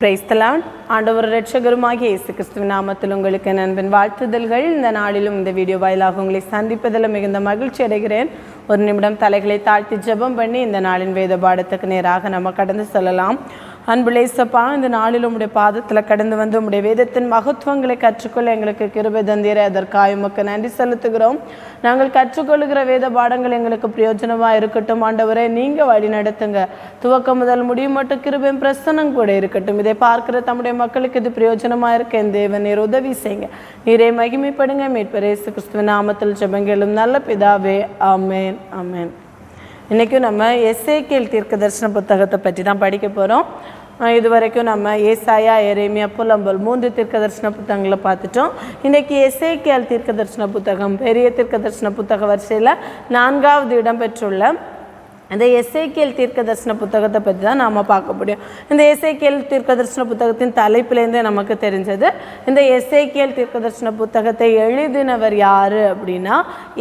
Praise the Lord. ஆண்டவர் இரட்சகருமாகிய இயேசு கிறிஸ்துவின் நாமத்தில் உங்களுக்கு நண்பன் வாழ்த்துதல்கள். இந்த நாளிலும் இந்த வீடியோ வாயிலாக உங்களை சந்திப்பதில் மிகுந்த மகிழ்ச்சி அடைகிறேன். ஒரு நிமிடம் தலைகளை தாழ்த்தி ஜெபம் பண்ணி இந்த நாளின் வேத பாடத்துக்கு நேராக நம்ம கடந்து செல்லலாம். அன்புள்ள இயேசப்பா, இந்த நாளில் உம்முடைய பாதத்தில் கடந்து வந்து உம்முடைய வேதத்தின் மகத்துவங்களை கற்றுக்கொள்ள எங்களுக்கு கிருபை தந்தீரே. அதற்காக உமக்கு நன்றி செலுத்துகிறோம். நாங்கள் கற்றுக்கொள்ளுகிற வேத பாடங்கள் எங்களுக்கு பிரயோஜனமாக இருக்கட்டும். ஆண்டவரே, நீங்கள் வழி நடத்துங்க. துவக்கம் முதல் முடியும் மட்டும் கிருபையும் பிரசன்னம் கூட இருக்கட்டும். இதை பார்க்கிற தம்முடைய மக்களுக்கு இது பிரயோஜனமாக இருக்க என் தேவன் நீர் உதவி செய்யுங்க. நீரை மகிமைப்படுங்க. மீட்பர் இயேசு கிறிஸ்துவின் நாமத்தில் ஜெபங்களும் நல்ல பிதாவே, ஆமேன் ஆமேன். இன்றைக்கும் நம்ம எசேக்கியேல் தீர்க்கதரிசன புத்தகத்தை பற்றி தான் படிக்க போகிறோம். இதுவரைக்கும் நம்ம ஏசாயா, எரேமியா, புலம்பல் 3 தீர்க்கதரிசன புத்தகங்களை பார்த்துட்டோம். இன்றைக்கி எசேக்கியேல் தீர்க்கதரிசன புத்தகம் பெரிய தீர்க்கதரிசன புத்தக வரிசையில் 4வது இடம் பெற்றுள்ள இந்த எசேக்கியேல் தீர்க்கதரிசன புத்தகத்தை பற்றி தான் நாம் பார்க்க முடியும். இந்த எசேக்கியேல் தீர்க்கதரிசன புத்தகத்தின் தலைப்பிலேருந்தே நமக்கு தெரிஞ்சது. இந்த எசேக்கியேல் தீர்க்கதரிசன புத்தகத்தை எழுதினவர் யார் அப்படின்னா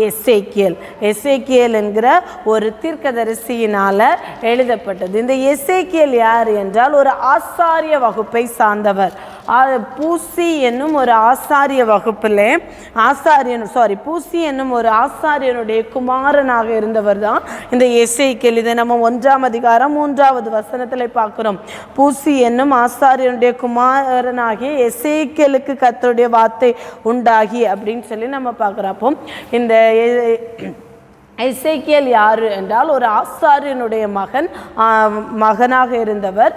எசேக்கியேல். எசேக்கியேல் என்கிற ஒரு தீர்க்கதரிசியினால் எழுதப்பட்டது. இந்த எசேக்கியேல் யார் என்றால் ஒரு ஆசாரிய வகுப்பை சார்ந்தவர். பூசி என்னும் ஒரு ஆசாரிய வகுப்பிலே பூசி என்னும் ஒரு ஆசாரியனுடைய குமாரனாக இருந்தவர் தான் இந்த எசேக்கியேல். இதை நம்ம 1ஆம் அதிகாரம் 3வது வசனத்தில் பார்க்கிறோம். பூசி என்னும் ஆசாரியனுடைய குமாரனாகிய எசேக்கியேலுக்கு கர்த்தருடைய வார்த்தை உண்டாகி அப்படின்னு சொல்லி நம்ம பார்க்குறோம். அப்போ இந்த எசேக்கியேல் யார் என்றால் ஒரு ஆசாரியனுடைய மகனாக இருந்தவர்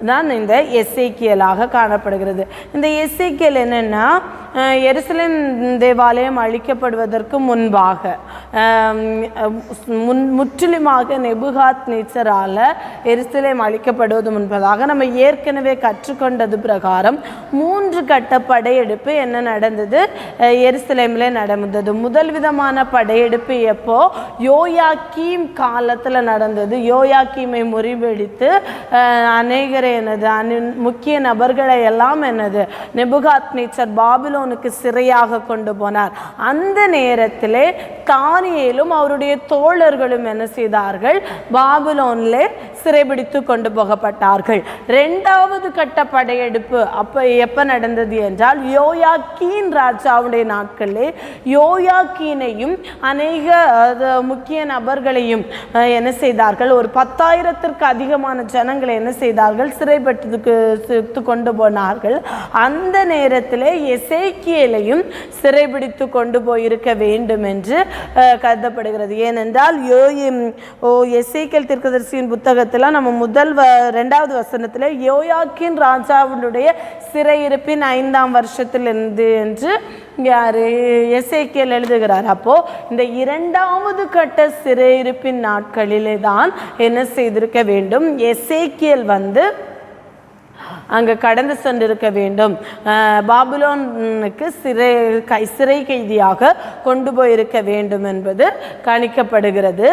தான் இந்த எசேக்கியேலாக காணப்படுகிறது. இந்த எசேக்கியேல் என்னென்னா, எருசலேம் தேவாலயம் அழிக்கப்படுவதற்கு முன்பாக முற்றிலுமாக நேபுகாத்நேச்சரால் எருசலேம் அழிக்கப்படுவது முன்பதாக நம்ம ஏற்கனவே கற்றுக்கொண்டது பிரகாரம் 3 கட்ட படையெடுப்பு என்ன நடந்தது, எருசலேமில் நடந்தது. முதல் விதமான படையெடுப்பு எப்போ, யோயாக்கீம் காலத்தில் நடந்தது. யோயாக்கீமை முறிவடித்து அநேகரை முக்கிய நபர்களை எல்லாம் நேபுகாத்நேச்சர் பாபிலோனுக்கு சிறையாக கொண்டு போனார். அந்த நேரத்திலே தானியேலும் அவருடைய தோழர்களும் என்ன செய்தார்கள், பாபிலோனிலே சிறைபிடித்து கொண்டு போகப்பட்டார்கள். 2வது கட்ட படையெடுப்பு எப்ப நடந்தது என்றால் யோயாக்கீன் ராஜாவுடைய நாட்களிலே யோயாக்கீனையும் அநேக முக்கிய நபர்களையும் என்ன செய்தார்கள், ஒரு 10,000த்திற்கு அதிகமான ஜனங்களை என்ன செய்தார்கள், சிறைப்பட்டு கொண்டு போனார்கள். அந்த நேரத்தில் எசேக்கியேலையும் சிறைபிடித்து கொண்டு போயிருக்க வேண்டும் என்று கருதப்படுகிறது. ஏனென்றால் எசேக்கியேல் தீர்க்கதரிசியின் புத்தகத்தில் நம்ம 2வது வசனத்தில் யோயாக்கீன் ராஜாவுடைய சிறையிருப்பின் 5ஆம் வருஷத்திலிருந்து என்று எசேக்கியேல் எழுதுகிறார். அப்போ இந்த 2வது கட்ட சிறையிருப்பின் நாட்களிலே தான் என்ன செய்திருக்க வேண்டும், எசேக்கியேல் அங்கே கடந்து சென்றிருக்க வேண்டும். பாபிலோனுக்கு சிறை கைதியாக கொண்டு போயிருக்க வேண்டும் என்பது கணிக்கப்படுகிறது.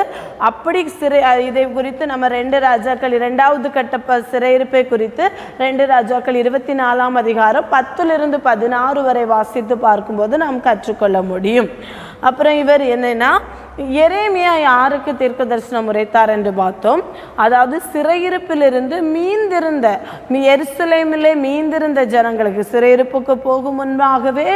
அப்படி இதை குறித்து நம்ம 2 ராஜாக்கள் 2வது கட்ட சிறையிருப்பை குறித்து 2 ராஜாக்கள் 24ஆம் அதிகாரம் 10லிருந்து 16 வரை வாசித்து பார்க்கும்போது நாம் கற்றுக்கொள்ள முடியும். அப்புறம் இவர் என்னன்னா, எரேமியா யாருக்கு தீர்க்க தரிசனம் உரைத்தார் என்று பார்த்தோம். அதாவது சிறையிருப்பிலிருந்து மீந்திருந்த எருசலேமிலே மீந்திருந்த ஜனங்களுக்கு, சிறையிருப்புக்கு போகும் முன்பாகவே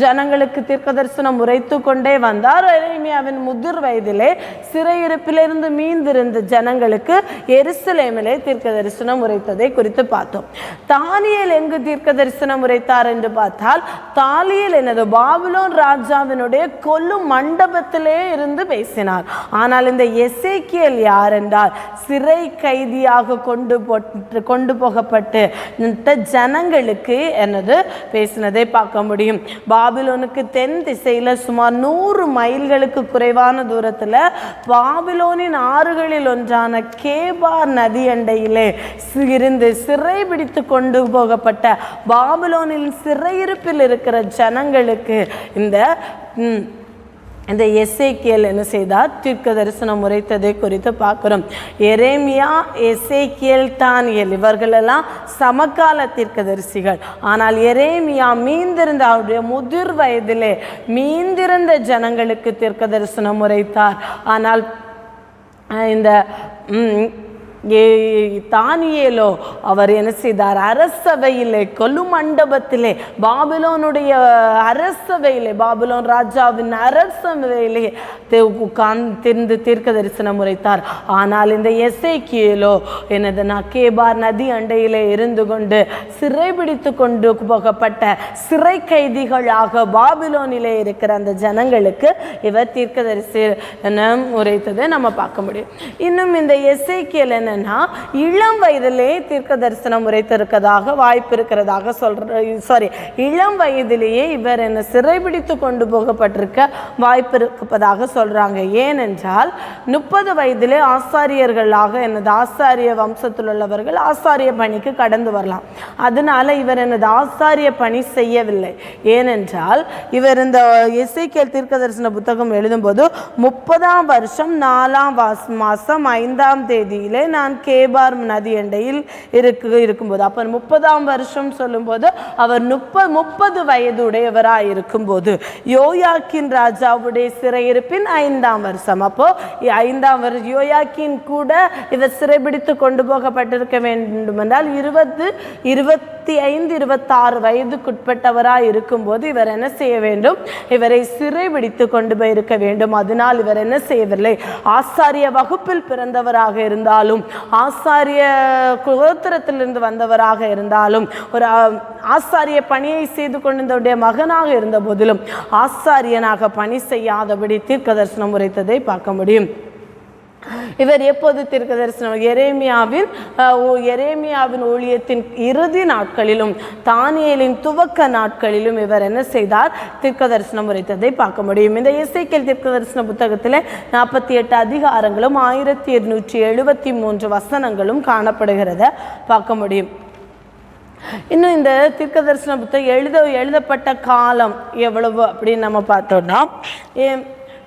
ஜனங்களுக்கு தீர்க்க தரிசனம் உரைத்து கொண்டே வந்தார். எரேமியாவின் முதிர் வயதிலே சிறையிருப்பிலிருந்து மீந்திருந்த ஜனங்களுக்கு எருசலேமிலே தீர்க்க தரிசனம் உரைத்ததை குறித்து பார்த்தோம். தானியேல் எங்கு தீர்க்க தரிசனம் உரைத்தார் என்று பார்த்தால், தானியேல் என்னது பாபிலோன் ராஜாவினுடைய கொல்லும் மண்டபத்திலே இருந்து பேசினார். ஆனால் இந்த எசேக்கியேல் யார் என்றால் சிறை கைதியாக கொண்டு போகப்பட்டு ஜனங்களுக்கு பேசினதை பார்க்க முடியும். பாபிலோனுக்கு தென் திசையில் சுமார் 100 மைல்களுக்கு குறைவான தூரத்தில் பாபிலோனின் ஆறுகளில் ஒன்றான கேபார் நதி அண்டையிலே இருந்து சிறை பிடித்து கொண்டு போகப்பட்ட பாபிலோனில் சிறையிருப்பில் இருக்கிற ஜனங்களுக்கு இந்த எசேக்கியேல் என்ன செய்தார், தீர்க்க தரிசனம் உரைத்ததை குறித்து பார்க்கிறோம். எரேமியா, எசேக்கியேல், தானியேல் இவர்களெல்லாம் சமகால தீர்க்கதரிசிகள். ஆனால் எரேமியா மீந்திருந்த அவருடைய முதிர் வயதிலே மீந்திருந்த ஜனங்களுக்கு தீர்க்க தரிசனம் உரைத்தார். ஆனால் இந்த தானியேலோ அவர் என்ன செய்தார்? அரசவையிலே, கொலு மண்டபத்திலே, பாபிலோனுடைய அரசவையிலே, பாபிலோன் ராஜாவின் அரசவையிலே உட்கார்ந்து தீர்க்க தரிசனம் உரைத்தார். ஆனால் இந்த எசேக்கியேலோ என்னதுன்னா கேபார் நதி அண்டையிலே இருந்து கொண்டு சிறைபிடித்து கொண்டு போகப்பட்ட சிறை கைதிகளாக பாபிலோனிலே இருக்கிற அந்த ஜனங்களுக்கு இவர் தீர்க்க தரிசனம் உரைத்ததை நம்ம பார்க்க முடியும். இன்னும் இந்த எசேக்கியேல் என்னன்னா இளம் வயதிலே தீர்க்க தரிசனம் உரைத்திருக்கிறதாக வாய்ப்பு இருக்கிறதாக இளம் வயதிலேயே இவர் என்ன சிறைபிடித்து கொண்டு போகப்பட்டிருக்க வாய்ப்பு இருப்பதாக சொல்றாங்க. ஏனென்றால் 30 வயதிலே ஆசாரியர்களாக என்னது ஆசாரிய வம்சத்தில் உள்ளவர்கள் ஆசாரிய பணிக்கு கடந்து வரலாம். அதனால இவர் என்னது ஆசாரிய பணி செய்யவில்லை. ஏனென்றால் இவர் இந்த எசேக்கியேல் தீர்க்க தரிசன புத்தகம் எழுதும்போது 30ஆம் வருஷம் 4ஆம் மாசம் 5ஆம் தேதியிலே நான் கேபார் நதி அண்டையில் இருக்கும்போது, அப்ப 30ஆம் வருஷம் சொல்லும்போது அவர் 30 வயது உடையவராக இருக்கும்போது யோயாக்கின் ராஜாவுடைய சிறையிருப்பின் 5ஆம் வருஷம். அப்போ 5ஆம் வருஷம் யோயாக்கின் கூட இவர் சிறைபிடித்து கொண்டு போகப்பட்டிருக்க வேண்டும் என்றால் 20, 25, 26 வயதுக்குட்பட்டவராக இருக்கும்போது இவர் என்ன செய்ய வேண்டும்? இவரை சிறைபிடித்து கொண்டு போயிருக்க வேண்டும். அதனால் இவர் என்ன செய்யவில்லை? ஆசாரிய வகுப்பில் பிறந்தவராக இருந்தாலும், ஆசாரிய கோத்திரத்திலிருந்து வந்தவராக இருந்தாலும், ஒரு ஆசாரிய பணியை செய்து கொண்டிருந்தவருடைய மகனாக இருந்த போதிலும் ஆசாரியனாக பணி செய்யாதபடி தீர்க்க தரிசனம் உரைத்ததை பார்க்க முடியும். இவர் எப்போது தீர்க்க தரிசனம்? எரேமியாவின் ஊழியத்தின் இறுதி நாட்களிலும் தானியேலின் துவக்க நாட்களிலும் இவர் என்ன செய்தார்? தீர்க்க தரிசனம் உரைத்ததை பார்க்க முடியும். இந்த எசேக்கியேல் தீர்க்க தரிசன புத்தகத்தில் 48 அதிகாரங்களும் 1273 வசனங்களும் காணப்படுகிறத பார்க்க முடியும். இன்னும் இந்த தீர்க்க தரிசன புத்தகம் எழுதப்பட்ட காலம் எவ்வளவு அப்படின்னு நம்ம பார்த்தோம்னா,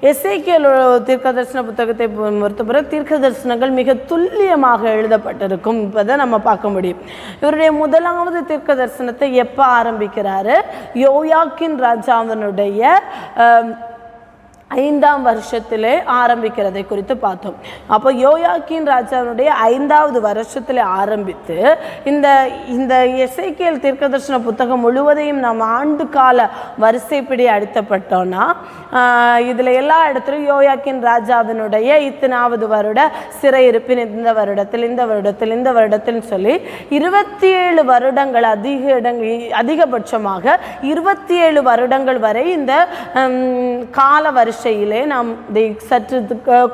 எசேக்கியேல் தீர்க்க தரிசன புத்தகத்தை பொறுத்தவரை தீர்க்க தரிசனங்கள் மிக துல்லியமாக எழுதப்பட்டிருக்கும் என்பதை நம்ம பார்க்க முடியும். இவருடைய முதலாவது தீர்க்க தரிசனத்தை எப்போ ஆரம்பிக்கிறாரு? யோயாக்கின் ராஜாவினுடைய 5ஆம் வருஷத்திலே ஆரம்பிக்கிறதை குறித்து பார்த்தோம். அப்போ யோயாக்கின் ராஜாவுடைய 5வது வருஷத்திலே ஆரம்பித்து இந்த எசேக்கியேல் தீர்க்க தரிசன புத்தகம் முழுவதையும் நம்ம ஆண்டு கால வரிசைப்படி அடித்தப்பட்டோம்னா இதில் எல்லா இடத்துலையும் யோயாக்கின் ராஜாவினுடைய இத்தனாவது வருட சிறையிருப்பின் இந்த வருடத்தில் சொல்லி 27 வருடங்கள் அதிகபட்சமாக 27 வருடங்கள் வரை இந்த கால வரிசையிலே நாம் இதை சற்று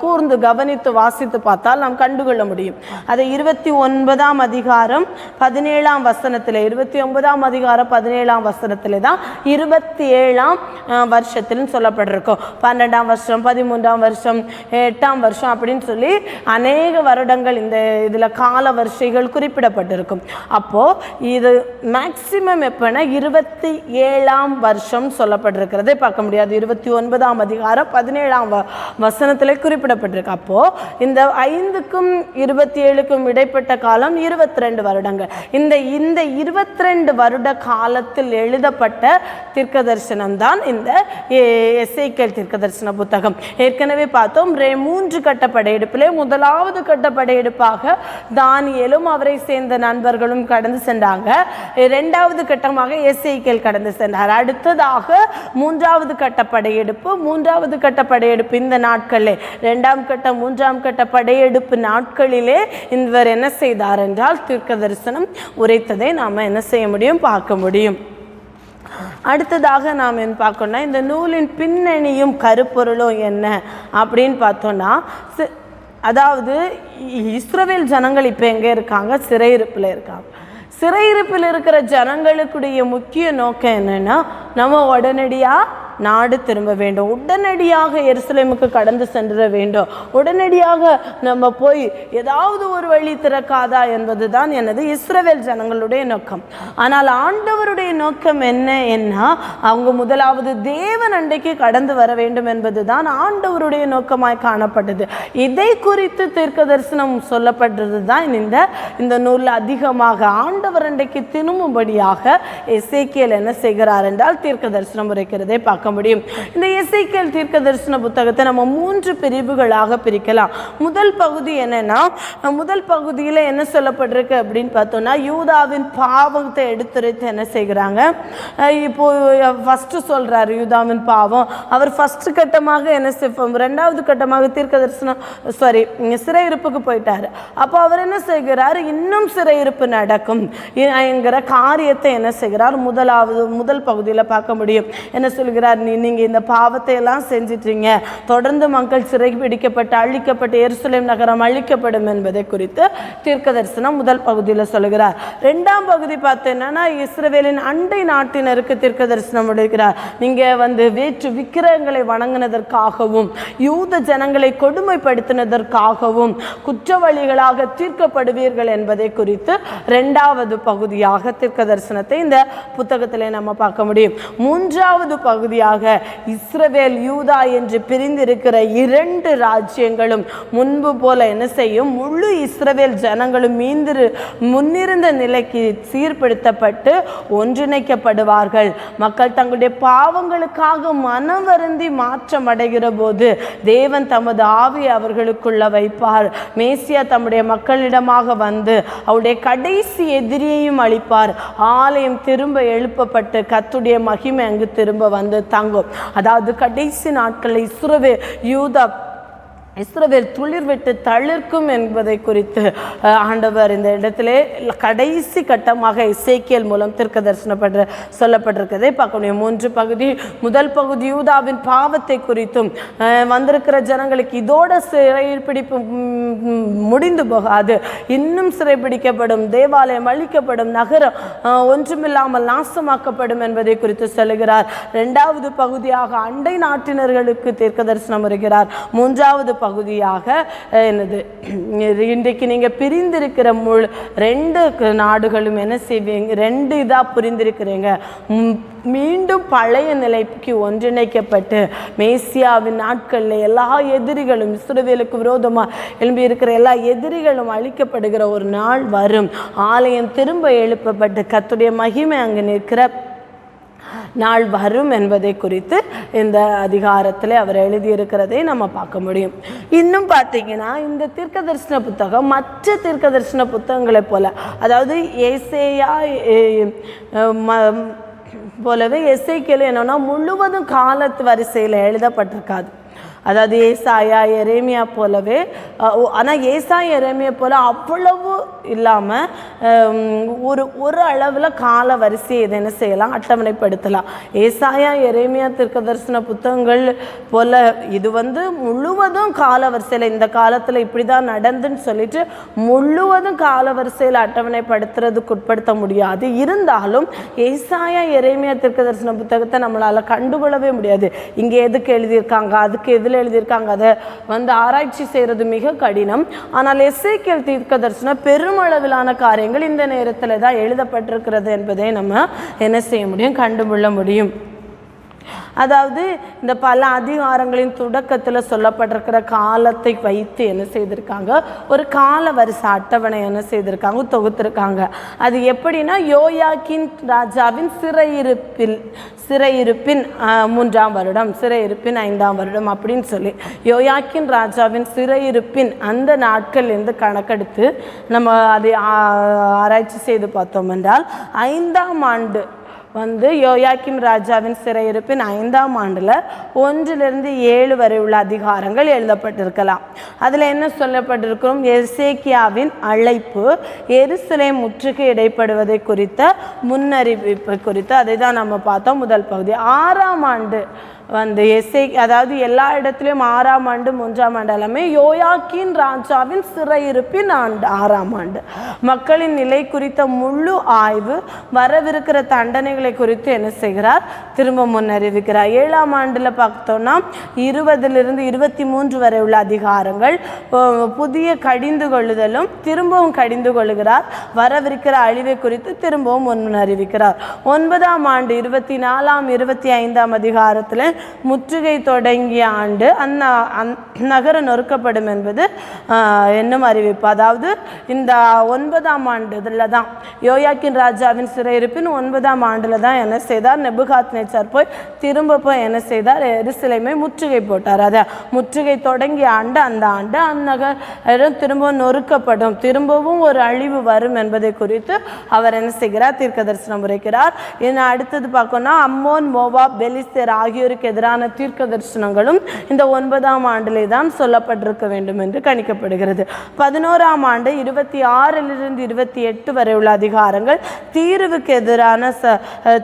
கூர்ந்து கவனித்து வாசித்து பார்த்தால் நாம் கண்டுகொள்ள முடியும். அதை 29ஆம் அதிகாரம் 17ஆம் வசனத்திலே 29ஆம் அதிகாரம் 17ஆம் வசனத்திலே தான் 27ஆம் வருஷத்திலும் சொல்லப்பட்டிருக்கும். 12ஆம் வருஷம், 13ஆம் வருஷம், 8ஆம் வருஷம் அப்படின்னு சொல்லி அநேக வருடங்கள் இந்த இதில் கால வரிசைகள் குறிப்பிடப்பட்டிருக்கும். அப்போது இது மேக்சிமம் எப்போனா 27ஆம் வருஷம் சொல்லப்பட்டிருக்கிறதை பார்க்க முடியாது. 29ஆம் அதிகாரம் 17ஆம் வசனத்தில் குறிப்பிடப்பட்டிருக்கு. அப்போது இந்த 5க்கும் 27க்கும் இடைப்பட்ட காலம் 22 வருடங்கள். இந்த 22 வருட காலத்தில் எழுதப்பட்ட தீர்க்க தரிசனம் தான் இந்த எசேக்கியேல் தீர்க்க தரிசன புத்தகம். ஏற்கனவே பார்த்தோம், 3 கட்ட படையெடுப்பிலே முதலாவது கட்ட படையெடுப்பாக தானியேலும் அவரை சேர்ந்த நண்பர்களும் கடந்து சென்றாங்க. 2வது கட்டமாக எசேக்கியேல் கடந்து சென்றார். அடுத்ததாக 3வது கட்ட படையெடுப்பு இந்த நாட்களிலே 2ஆம் கட்ட 3ஆம் கட்ட படையெடுப்பு நாட்களிலே இவர் என்ன செய்தார் என்றால் தீர்க்க தரிசனம் உரைத்ததை நாம் என்ன செய்ய முடியும்? பார்க்க முடியும். அடுத்ததாக நாம் என்ன பார்க்கணும்னா, இந்த நூலின் பின்னணியும் கருப்பொருளும் என்ன அப்படின்னு பார்த்தோன்னா, அதாவது இஸ்ரவேல் ஜனங்கள் இப்போ எங்கே இருக்காங்க? சிறையிருப்பில் இருக்காங்க. சிறையிருப்பில் இருக்கிற ஜனங்களுக்குடைய முக்கிய நோக்கம் என்னென்னா, நம்ம உடனடியாக நாடு திரும்ப வேண்டும், உடனடியாக எருசலேமுக்கு கடந்து சென்ற வேண்டும், உடனடியாக நம்ம போய் ஏதாவது ஒரு வழி திறக்காதா என்பது தான் எனது இஸ்ரவேல் ஜனங்களுடைய நோக்கம். ஆனால் ஆண்டவருடைய நோக்கம் என்ன? அவங்க முதலாவது தேவன் அண்டைக்கு கடந்து வர வேண்டும் என்பது தான் ஆண்டவருடைய நோக்கமாய் காணப்பட்டது. இதை குறித்து தீர்க்க தரிசனம் சொல்லப்பட்டது தான் இந்த நூலில் அதிகமாக. ஆண்டவர் அண்டைக்கு திரும்பும்படியாக எசேக்கியேல் என்ன செய்கிறார் என்றால் தீர்க்க தரிசனம் உரைக்கிறதை பார்க்க பார்க்க முடியும். இந்த எசேக்கியேல் தீர்க்க தரிசன புத்தகத்தை நம்ம 3 பிரிவுகளாக பிரிக்கலாம். முதல் பகுதி என்னன்னா, முதல் பகுதியில் என்ன சொல்லப்பட்டிருக்கு அப்படின்னு பார்த்தோம்னா, யூதாவின் பாவத்தை எடுத்துரைத்து என்ன செய்கிறாங்க. இப்போ ஃபர்ஸ்ட் சொல்றாரு யூதாவின் பாவம். அவர் ஃபர்ஸ்ட் கட்டமாக என்ன செய்வோம், 2வது கட்டமாக தீர்க்க தரிசனம் சிறையிருப்புக்கு போயிட்டாரு. அப்போ அவர் என்ன செய்கிறார், இன்னும் சிறையிருப்பு நடக்கும் என்கிற காரியத்தை என்ன செய்கிறார், முதல் பகுதியில் பார்க்க முடியும். என்ன சொல்கிறார், நீங்கள் இந்த பாவத்தை எல்லாம் செஞ்சிட்டீங்க, தொடர்ந்து மக்கள் சிறை பிடிக்கப்பட்டு அழிக்கப்பட்டு எருசலேம் நகரம் அழிக்கப்படும் என்பதை குறித்து தீர்க்க தரிசனம் முதல் பகுதியில் சொல்கிறார். 2ஆம் பகுதி பார்த்தீங்கன்னா, இஸ்ரவேலின் அண்டை நாட்டினருக்கு தீர்க்க தரிசனம் எடுக்கிறார். நீங்கள் வேற்று விக்கிரகங்களை வணங்கினதற்காகவும் யூத ஜனங்களை கொடுமைப்படுத்தினதற்காகவும் குற்றவாளிகளாக தீர்க்கப்படுவீர்கள் என்பதை குறித்து 2வது பகுதியாக தீர்க்க தரிசனத்தை இந்த புத்தகத்திலே நம்ம பார்க்க முடியும். 3வது பகுதியாக இஸ்ரவேல் யூதா என்று பிரிந்திருக்கிற 2 ராஜ்யங்களும் முன்பு போல என்ன செய்யும், முழு இஸ்ரவேல் ஜனங்களும் முன்னிருந்த நிலைக்கு சீர்படுத்தப்பட்டு ஒன்றிணைக்கப்படுவார்கள். மக்கள் தங்களுடைய பாவங்களுக்காக மனம் வருந்தி மாற்றம் அடைகிற போது தேவன் தமது ஆவியை அவர்களுக்குள்ள வைப்பார். மேசியா தம்முடைய மக்களிடமாக வந்து அவருடைய கடைசி எதிரியையும் அளிப்பார். ஆலயம் திரும்ப எழுப்பப்பட்டு கர்த்தருடைய மகிமை அங்கு திரும்ப வந்து தங்கும். அதாவது கடைசி நாட்களில் இஸ்ரவேல் துளிர் விட்டு தளிர்க்கும் என்பதை குறித்து ஆண்டவர் இந்த இடத்திலே கடைசி கட்டமாக எசேக்கியேல் மூலம் தீர்க்க தரிசனம் சொல்லப்பட்டிருக்கிறதை பார்க்க முடியும். 3 பகுதி. முதல் பகுதி யூதாவின் பாவத்தை குறித்தும் வந்திருக்கிற ஜனங்களுக்கு இதோட சிறைப்பிடிப்பு முடிந்து போகாது, இன்னும் சிறைப்பிடிக்கப்படும், தேவாலயம் அழிக்கப்படும், நகரம் ஒன்றுமில்லாமல் நாசமாக்கப்படும் என்பதை குறித்து சொல்லுகிறார். 2வது பகுதியாக அண்டை நாட்டினர்களுக்கு தீர்க்க தரிசனம் வருகிறார். 3வது பகுதியாக என்னது, இன்றைக்கு நீங்க பிரிந்திருக்கிற 2 நாடுகளும் என்ன செய்வீங்க, 2 இதா புரிந்திருக்கிறீங்க, மீண்டும் பழைய நிலைக்கு ஒன்றிணைக்கப்பட்டு மேசியாவின் நாட்களில் எல்லா எதிரிகளும், இஸ்ரவேலுக்கு விரோதமாக எழும்பி இருக்கிற எல்லா எதிரிகளும் அழிக்கப்படுகிற ஒரு நாள் வரும். ஆலயம் திரும்ப எழுப்பப்பட்டு கர்த்தருடைய மகிமை அங்கு நிற்கிற நாள் வரும் என்பதை குறித்து இந்த அதிகாரத்தில் அவர் எழுதியிருக்கிறதை நம்ம பார்க்க முடியும். இன்னும் பார்த்தீங்கன்னா, இந்த தீர்க்க தரிசன புத்தகம் மற்ற தீர்க்க தரிசன புத்தகங்களை போல, அதாவது ஏசேயா போலவே எசேக்கியேல் என்னன்னா முழுவதும் காலத்து வரிசையில் எழுதப்பட்டிருக்காது. அதாவது ஏசாயா எரேமியா போலவே, ஆனால் ஏசாயா எரேமியா போல அவ்வளவு இல்லாமல் ஒரு அளவில் கால வரிசையை இதை என்ன செய்யலாம், அட்டவணைப்படுத்தலாம். ஏசாயா எரேமியா தீர்க்க தரிசன புத்தகங்கள் போல இது முழுவதும் கால வரிசையில் இந்த காலத்தில் இப்படி தான் நடந்துன்னு சொல்லிட்டு முழுவதும் கால வரிசையில் அட்டவணைப்படுத்துறதுக்கு உட்படுத்த முடியாது. இருந்தாலும் ஏசாயா எரேமியா தீர்க்க தரிசன புத்தகத்தை நம்மளால் கண்டுகொள்ளவே முடியாது. இங்கே எதுக்கு எழுதியிருக்காங்க, அதுக்கு எதில் எழுதியிருக்காங்க, அதை ஆராய்ச்சி செய்யறது மிக கடினம். ஆனால் எசேக்கியேல் தீர்க்க தரிசனம் பெருமளவிலான காரியங்கள் இந்த நேரத்தில் தான் எழுதப்பட்டிருக்கிறது என்பதை நம்ம என்ன செய்ய முடியும், கண்டுகொள்ள முடியும். அதாவது இந்த பல அதிகாரங்களின் தொடக்கத்தில் சொல்லப்பட்டிருக்கிற காலத்தை வைத்து என்ன செய்திருக்காங்க, ஒரு கால வரிசை அட்டவணை என்ன செய்திருக்காங்க, தொகுத்திருக்காங்க. அது எப்படின்னா, யோயாக்கீன் ராஜாவின் சிறையிருப்பின் 3ஆம் வருடம், சிறையிருப்பின் 5ஆம் வருடம் அப்படின்னு சொல்லி யோயாக்கீன் ராஜாவின் சிறையிருப்பின் அந்த நாட்கள்லேருந்து கணக்கெடுத்து நம்ம அதை ஆராய்ச்சி செய்து பார்த்தோம் என்றால் 5ஆம் ஆண்டு யோயாக்கீம் ராஜாவின் சிறையிருப்பின் 5ஆம் ஆண்டில் 1 to 7 வரை உள்ள அதிகாரங்கள் எழுதப்பட்டிருக்கலாம். அதில் என்ன சொல்லப்பட்டிருக்கிறோம், எசேக்கியாவின் அழைப்பு, எருசலேம் முற்றுகை இடைப்படுவதை குறித்த முன்னறிவிப்பு குறித்து அதை தான் நம்ம பார்த்தோம் முதல் பகுதி. 6ஆம் ஆண்டு அதாவது எல்லா இடத்துலையும் 6ஆம் ஆண்டு 3ஆம் ஆண்டு எல்லாமே யோயாக்கீன் ராஜாவின் சிறையிருப்பின் 6ஆம் ஆண்டு. மக்களின் நிலை குறித்த முழு ஆய்வு, வரவிருக்கிற தண்டனைகளை குறித்து என்ன செய்கிறார், திரும்ப முன்னறிவிக்கிறார். 7ஆம் ஆண்டில் பார்த்தோம்னா 20 to 23 வரை உள்ள அதிகாரங்கள் புதிய கடிந்து கொள்ளுதலும் திரும்பவும் கடிந்து கொள்ளுகிறார். வரவிருக்கிற அழிவை குறித்து திரும்பவும் முன்னறிவிக்கிறார். 9ஆம் ஆண்டு 24, 25 அதிகாரத்தில் முற்றுகை தொடங்கிய ஆண்டு நகரம் நொறுக்கப்படும் என்பது என்னும் அறிவிப்பு. அதாவது இந்த 9ஆம் ஆண்டுல தான் யோயாக்கின் ராஜாவின் சிறையிருப்பின் 9ஆம் ஆண்டுல தான் என்ன செய்தார், நெபுகாத்நேச்சார் திரும்ப என்ன செய்தார், எருசலேமை முற்றுகை போட்டார். அதை முற்றுகை தொடங்கிய ஆண்டு அந்த ஆண்டு அந்நகரம் திரும்பவும் நொறுக்கப்படும், திரும்பவும் ஒரு அழிவு வரும் என்பதை குறித்து அவர் என்ன செய்கிறார், தீர்க்க தரிசனம் உரைக்கிறார். இன்னும் அடுத்தது பார்க்கணும்னா அம்மோன், மோவாப், பெலிஸ்தர் ஆகியோருக்கு எதிரான தீர்க்க தரிசனங்களும் இந்த 9ஆம் ஆண்டிலே தான் சொல்லப்பட்டிருக்க வேண்டும் என்று கணிக்கப்படுகிறது. 11ஆம் ஆண்டு 26லிருந்து 28 வரை உள்ள அதிகாரங்கள் தீர்வுக்கு எதிரான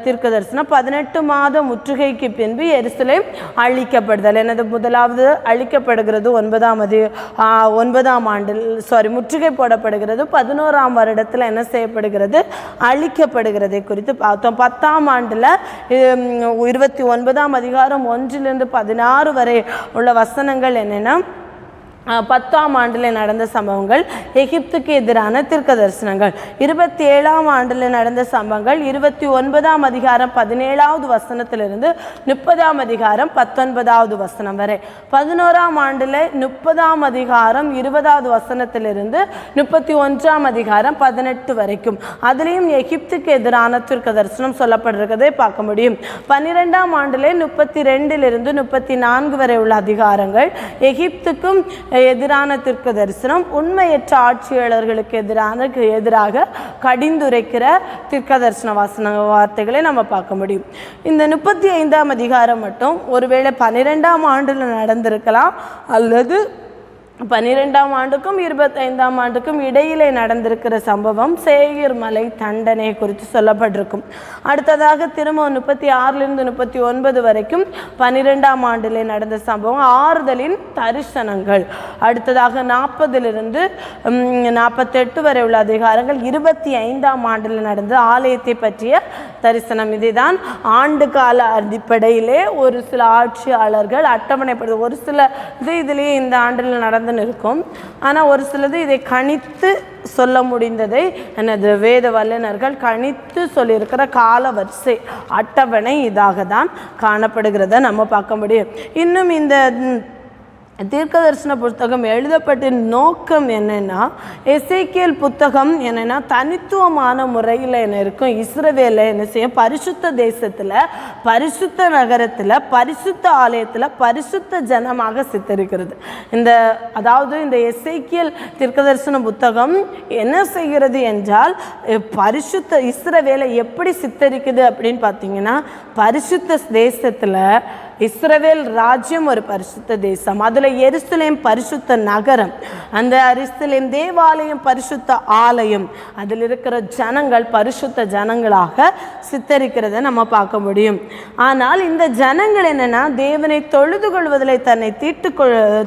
தீர்க்க தரிசனம். 18 மாத முற்றுகைக்கு பின்பு எருசலேம் அழிக்கப்படுதல். எனது முதலாவது அழிக்கப்படுகிறது 9ஆம் ஆண்டில் முற்றுகை போடப்படுகிறது. 11ஆம் வருடத்தில் என்ன செய்யப்படுகிறது, அழிக்கப்படுகிறதை குறித்து பார்த்தோம். 10ஆம் ஆண்டில் 29ஆம் அதிகாரம் 1லிருந்து 16 வரை உள்ள வசனங்கள் என்னென்னா, 10ஆம் ஆண்டில் நடந்த சம்பவங்கள், எகிப்துக்கு எதிரான தீர்க்க தரிசனங்கள். 27ஆம் ஆண்டில் நடந்த சம்பவங்கள் 29ஆம் அதிகாரம் 17வது வசனத்திலிருந்து 30ஆம் அதிகாரம் 19வது வசனம் வரை. 11ஆம் ஆண்டில் 30ஆம் அதிகாரம் 20வது வசனத்திலிருந்து 31ஆம் அதிகாரம் 18 வரைக்கும். அதுலேயும் எகிப்துக்கு எதிரான தீர்க்க தரிசனம் சொல்லப்பட்டிருக்கிறதை பார்க்க முடியும். 12ஆம் ஆண்டில் 32லிருந்து 34 வரை உள்ள அதிகாரங்கள் எகிப்துக்கும் எதிரான தீர்க்க தரிசனம், உண்மையற்ற ஆட்சியாளர்களுக்கு எதிராக கடிந்துரைக்கிற தீர்க்க தரிசன வார்த்தைகளை நம்ம பார்க்க முடியும். இந்த 35ஆம் அதிகாரம் மட்டும் ஒருவேளை 12ஆம் ஆண்டில் நடந்திருக்கலாம், அல்லது 12ஆம் ஆண்டுக்கும் 25ஆம் ஆண்டுக்கும் இடையிலே நடந்திருக்கிற சம்பவம் சேயீர் மலை தண்டனை குறித்து சொல்லப்பட்டிருக்கும். அடுத்ததாக திரும்ப 36லிருந்து 39 வரைக்கும் 12ஆம் ஆண்டிலே நடந்த சம்பவம் ஆறுதலின் தரிசனங்கள். அடுத்ததாக 40லிருந்து 48 வரை உள்ள அதிகாரங்கள் 25ஆம் ஆண்டில் நடந்த ஆலயத்தை பற்றிய தரிசனம். இதுதான் ஆண்டு கால அடிப்படையிலே ஒரு சில ஆட்சியாளர்கள் அட்டவணைப்படுது. ஒரு சில இதிலேயே இந்த ஆண்டில் நடந்து இருக்கும், ஆனால் ஒரு சிலது இதை கணித்து சொல்ல முடிந்ததை எனது வேத வல்லுநர்கள் கணித்து சொல்லியிருக்கிற கால வரிசை அட்டவணை இதாக தான் காணப்படுகிறத நம்ம பார்க்க முடியும். இன்னும் இந்த தீர்க்க தரிசன புத்தகம் எழுதப்பட்ட நோக்கம் என்னென்னா, எசேக்கியேல் புத்தகம் என்னென்னா தனித்துவமான முறையில் என்ன இருக்கும், இஸ்ரவேலை என்ன செய்யும், பரிசுத்த தேசத்தில், பரிசுத்த நகரத்தில், பரிசுத்த ஆலயத்தில் பரிசுத்த ஜனமாக சித்தரிக்கிறது. அதாவது இந்த எசேக்கியேல் தீர்க்க தரிசன புத்தகம் என்ன செய்கிறது என்றால், பரிசுத்த இஸ்ரவேலை எப்படி சித்தரிக்குது அப்படின்னு பார்த்தீங்கன்னா, பரிசுத்த தேசத்தில் இஸ்ரவேல் ராஜ்யம் ஒரு பரிசுத்த தேசம், அதில் எருசலேம் பரிசுத்த நகரம், அந்த எருசலேம் தேவாலயம் பரிசுத்த ஆலயம், அதில் இருக்கிற ஜனங்கள் பரிசுத்த ஜனங்களாக சித்தரிக்கிறத நம்ம பார்க்க முடியும். ஆனால் இந்த ஜனங்கள் என்னென்னா, தேவனை தொழுது கொள்வதில் தன்னை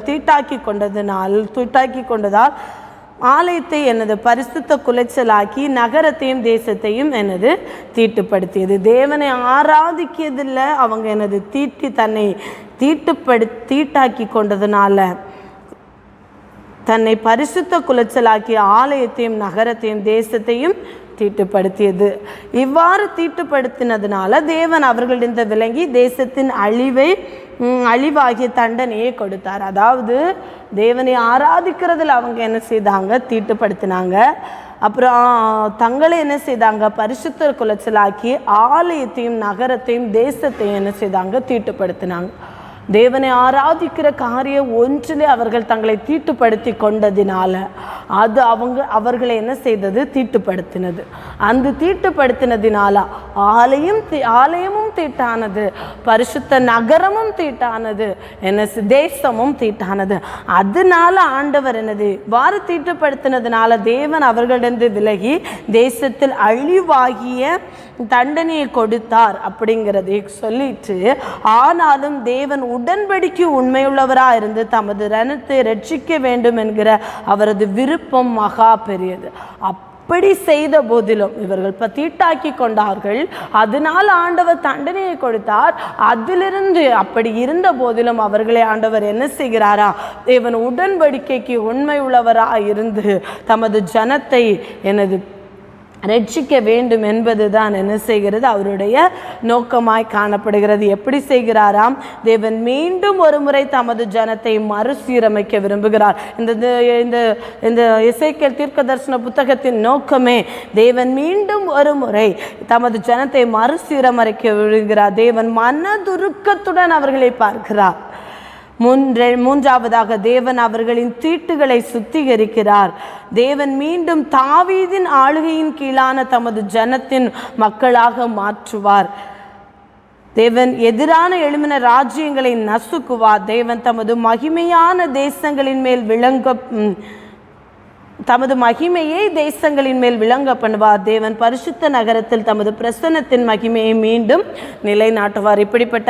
தீட்டாக்கி கொண்டதால் ஆலயத்தை எனது பரிசுத்த குலைச்சலாக்கி நகரத்தையும் தேசத்தையும் எனது தீட்டுப்படுத்தியது. தேவனை ஆராதிக்கிறதில் அவங்க எனது தன்னை தீட்டாக்கி கொண்டதுனால தன்னை பரிசுத்த குலைச்சலாக்கி ஆலயத்தையும் நகரத்தையும் தேசத்தையும் தீட்டுப்படுத்தியது. இவ்வாறு தீட்டுப்படுத்தினதுனால தேவன் அவர்களிடம் விளங்கி தேசத்தின் அழிவாகிய தண்டனையை கொடுத்தார். அதாவது தேவனை ஆராதிக்கிறதுல அவங்க என்ன செய்தாங்க, தீட்டுப்படுத்தினாங்க. அப்புறம் தங்களை என்ன செய்தாங்க, பரிசுத்த குலைச்சலாக்கி ஆலயத்தையும் நகரத்தையும் தேசத்தையும் என்ன செய்தாங்க, தீட்டுப்படுத்தினாங்க. தேவனை ஆராதிக்கிற காரியம் ஒன்றிலே அவர்கள் தங்களை தீட்டுப்படுத்தி கொண்டதினால அது அவர்களை என்ன செய்தது, தீட்டுப்படுத்தினது. அந்த தீட்டுப்படுத்தினதினால ஆலயமும் தீட்டானது, பரிசுத்த நகரமும் தீட்டானது, என்ன தேசமும் தீட்டானது. அதனால ஆண்டவர் என்னது, வாறு தீட்டுப்படுத்தினதுனால தேவன் அவர்களிடம் விலகி தேசத்தில் அழிவாகிய தண்டனையை கொடுத்தார் அப்படிங்கிறதை சொல்லிட்டு, ஆனாலும் தேவன் உடன்படிக்கை உண்மையுள்ளவராக இருந்து தமது ரணத்தை ரட்சிக்க வேண்டும் என்கிற அவரது விருப்பம் மகா பெரியது. அப்படி செய்த போதிலும் இவர்கள் தீட்டாக்கி கொண்டார்கள், அதனால் ஆண்டவர் தண்டனையை கொடுத்தார். அதிலிருந்து அப்படி இருந்த போதிலும் அவர்களை ஆண்டவர் என்ன செய்கிறாரா, தேவன் உடன்படிக்கைக்கு உண்மை உள்ளவராக இருந்து தமது ஜனத்தை எனது ரட்சிக்க வேண்டும் என்பது தான் என்ன செய்கிறது, அவருடைய நோக்கமாய் காணப்படுகிறது. எப்படி செய்கிறாராம்? தேவன் மீண்டும் ஒரு முறை தமது ஜனத்தை மறுசீரமைக்க விரும்புகிறார். இந்த எசேக்கியேல் தீர்க்கதரிசன புத்தகத்தின் நோக்கமே தேவன் மீண்டும் ஒரு முறை தமது ஜனத்தை மறுசீரமைக்க விரும்புகிறார். தேவன் மனதுருக்கத்துடன் அவர்களை பார்க்கிறார். மூன்றாவதாக தேவன் அவர்களின் தீட்டுகளை சுத்திகரிக்கிறார். தேவன் மீண்டும் தாவீதின் ஆளுகையின் கீழான தமது ஜனத்தின் மக்களாக மாற்றுவார். தேவன் எதிரான எழும்பின ராஜ்யங்களை நசுக்குவார். தேவன் தமது மகிமையான தேசங்களின் மேல் தமது மகிமையை தேசங்களின் மேல் விளங்க பண்ணுவார். தேவன் பரிசுத்த நகரத்தில் தமது பிரசன்னத்தின் மகிமையை மீண்டும் நிலைநாட்டுவார். இப்படிப்பட்ட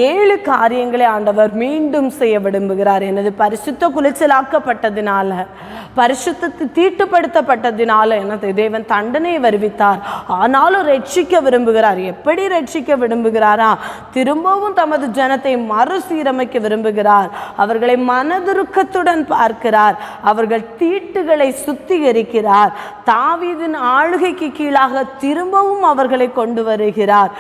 7 காரியங்களை ஆண்டவர் மீண்டும் செய்ய விரும்புகிறார். எனது பரிசுத்த குலைச்சலாக்கப்பட்டதினால, பரிசுத்தத்தை தீட்டுப்படுத்தப்பட்டதினால எனது தேவன் தண்டனை வருவித்தார். ஆனாலும் ரட்சிக்க விரும்புகிறார். எப்படி ரட்சிக்க விரும்புகிறாரா? திரும்பவும் தமது ஜனத்தை மறுசீரமைக்க விரும்புகிறார். அவர்களை மனதுருக்கத்துடன் பார்க்கிறார். அவர்கள் தீட்டுகளை சுத்திகரிக்கிறார். தாவீதின் ஆளுகைக்கு கீழாக திரும்பவும் அவர்களை கொண்டு வருகிறார்.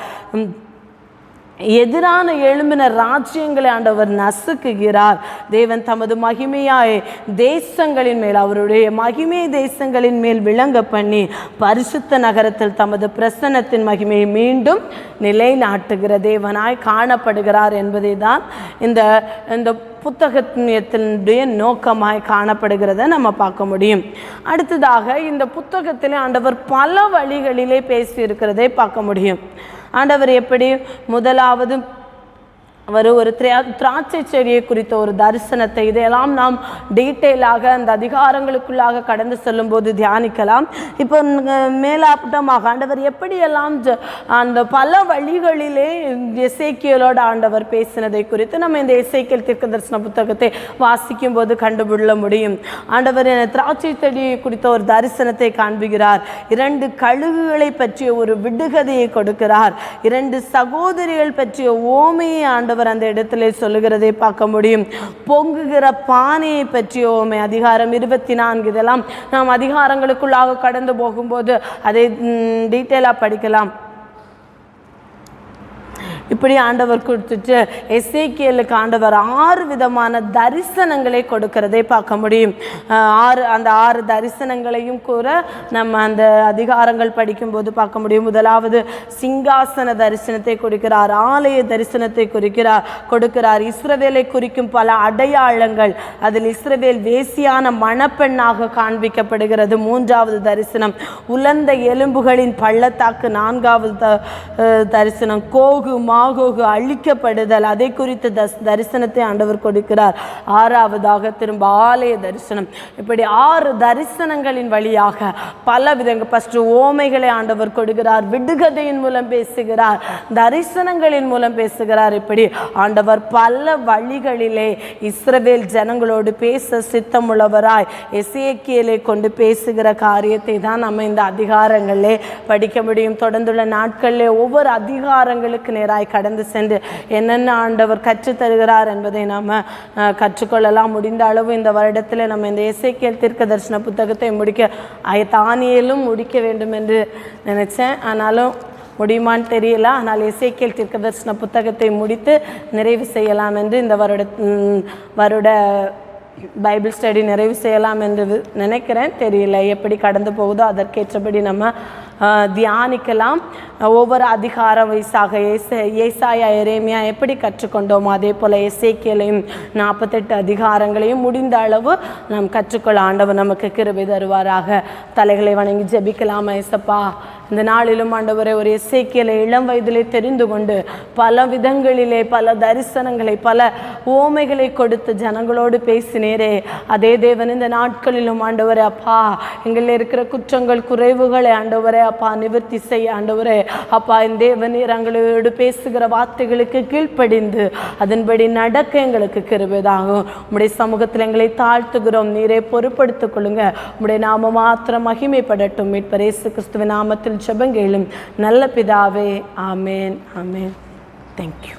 எதிரான எழும்பின ராஜ்யங்களை ஆண்டவர் நசுக்குகிறார். தேவன் தமது மகிமையாய் தேசங்களின் மேல், அவருடைய மகிமை தேசங்களின் மேல் விளங்க பண்ணி பரிசுத்த நகரத்தில் தமது பிரசன்னத்தின் மகிமையை மீண்டும் நிலைநாட்டுகிற தேவனாய் காணப்படுகிறார் என்பதை தான் இந்த புத்தகத்தினுடைய நோக்கமாய் காணப்படுகிறத நம்ம பார்க்க முடியும். அடுத்ததாக இந்த புத்தகத்தில் ஆண்டவர் பல வழிகளிலே பேசி இருக்கிறதை பார்க்க முடியும். ஆண்டவர் எப்படி? முதலாவது அவர் ஒரு திராட்சை செடியை குறித்த ஒரு தரிசனத்தை, இதையெல்லாம் நாம் டீட்டெயிலாக அந்த அதிகாரங்களுக்குள்ளாக கடந்து செல்லும்போது தியானிக்கலாம். இப்போ மேலாட்டமாக ஆண்டவர் எப்படியெல்லாம் அந்த பல வழிகளிலே எசேக்கியேலோட ஆண்டவர் பேசினதை குறித்து நம்ம இந்த எசேக்கியேல் தீர்க்கதரிசன புத்தகத்தை வாசிக்கும் போது கண்டுபிடிக்க முடியும். ஆண்டவர் திராட்சை செடியை குறித்த ஒரு தரிசனத்தை காண்பிக்கிறார். 2 கழுகுகளை பற்றிய ஒரு விடுகதையை கொடுக்கிறார். 2 சகோதரிகள் பற்றிய ஓமையை ஆண்டவர் அந்த இடத்துல சொல்லுகிறதை பார்க்க முடியும். பொங்குகிற பானையை பற்றிய ஓமை, அதிகாரம் 24. இதெல்லாம் நாம் அதிகாரங்களுக்குள்ளாக கடந்து போகும்போது அதை டீட்டெயிலாக படிக்கலாம். இப்படி ஆண்டவர் கொடுத்துட்டு எசேக்கியேலுக்கு ஆண்டவர் 6 விதமான தரிசனங்களை கொடுக்கிறதை பார்க்க முடியும். அந்த 6 தரிசனங்களையும் கூட நம்ம அந்த அதிகாரங்கள் படிக்கும்போது பார்க்க முடியும். முதலாவது சிங்காசன தரிசனத்தை கொடுக்கிறார். ஆலய தரிசனத்தை கொடுக்கிறார். இஸ்ரவேலை குறிக்கும் பல அடையாளங்கள், அதில் இஸ்ரவேல் வேசியான மணப்பெண்ணாக காண்பிக்கப்படுகிறது. 3வது தரிசனம் உலர்ந்த எலும்புகளின் பள்ளத்தாக்கு. 4வது தரிசனம் கோகு மாகோகு அழிக்கப்படுதல், அதை குறித்த தரிசனத்தை ஆண்டவர் கொடுக்கிறார். 6வதாக திரும்ப ஆலய தரிசனம். இப்படி 6 தரிசனங்களின் வழியாக பல விதங்கள், ஃபர்ஸ்ட் ஓமைகளை ஆண்டவர் கொடுக்கிறார், விடுகதையின் மூலம் பேசுகிறார், தரிசனங்களின் மூலம் பேசுகிறார். இப்படி ஆண்டவர் பல வழிகளிலே இஸ்ரவேல் ஜனங்களோடு பேச சித்தமுள்ளவராய் எசேக்கியேலை கொண்டு பேசுகிற காரியத்தை தான் நம்ம இந்த அதிகாரங்களிலே படிக்க முடியும். தொடர்ந்துள்ள நாட்களிலே ஒவ்வொரு அதிகாரங்களுக்கு நேராக கடந்து சென்று என்னென்ன ஆண்டவர் கற்றுத் தருகிறார் என்பதை நாம் கற்றுக்கொள்ளலாம். முடிந்த அளவு இந்த வருடத்தில் நம்ம இந்த எசேக்கியேல் தீர்க்கதரிசன புத்தகத்தை தானியேலும் முடிக்க வேண்டும் என்று நினைச்சேன். ஆனாலும் முடியுமான்னு தெரியல. ஆனால் எசேக்கியேல் தீர்க்கதரிசன புத்தகத்தை முடித்து நிறைவு செய்யலாம் என்று இந்த வருட பைபிள் ஸ்டடி நிறைவு செய்யலாம் என்று நினைக்கிறேன். தெரியல எப்படி கடந்து போகுதோ அதற்கேற்றபடி நம்ம தியானிக்கலாம். ஒவ்வொரு அதிகாரம் வயசாக ஏசாயா எரேமியா எப்படி கற்றுக்கொண்டோமோ அதே போல் எசேக்கியேலையும் 48 அதிகாரங்களையும் முடிந்த அளவு நாம் கற்றுக்கொள்ள ஆண்டவர் நமக்கு கிருபை தருவாராக. தலைகளை வணங்கி ஜெபிக்கலாம். ஏசப்பா, இந்த நாளிலும் ஆண்டவரை ஒரு எசேக்கியேலை இளம் வயதிலே தெரிந்து கொண்டு பல விதங்களிலே பல தரிசனங்களை பல ஓமைகளை கொடுத்து ஜனங்களோடு பேசினேரே, அதே தேவன் இந்த நாட்களிலும் ஆண்டவரே அப்பா எங்களில் இருக்கிற குற்றங்கள் குறைவுகளை ஆண்டவரே அப்பா நிவர்த்தி செய்ய ஆண்டவரே அப்பா இந்த தேவனீர் எங்களோடு பேசுகிற வார்த்தைகளுக்கு கீழ்ப்படிந்து அதன்படி நடக்க எங்களுக்கு கிருபைதாகும். உம்முடைய சமூகத்தில் எங்களை தாழ்த்துகிறோம். நீரே பொறுப்படுத்திக் கொள்ளுங்க. உம்முடைய நாம மாத்திரம் மகிமைப்படட்டும். மீட்பர் இயேசு கிறிஸ்துவின் நாமத்தில் ஜெபங்கேளும் நல்ல பிதாவே. ஆமேன். ஆமேன். தேங்க்யூ.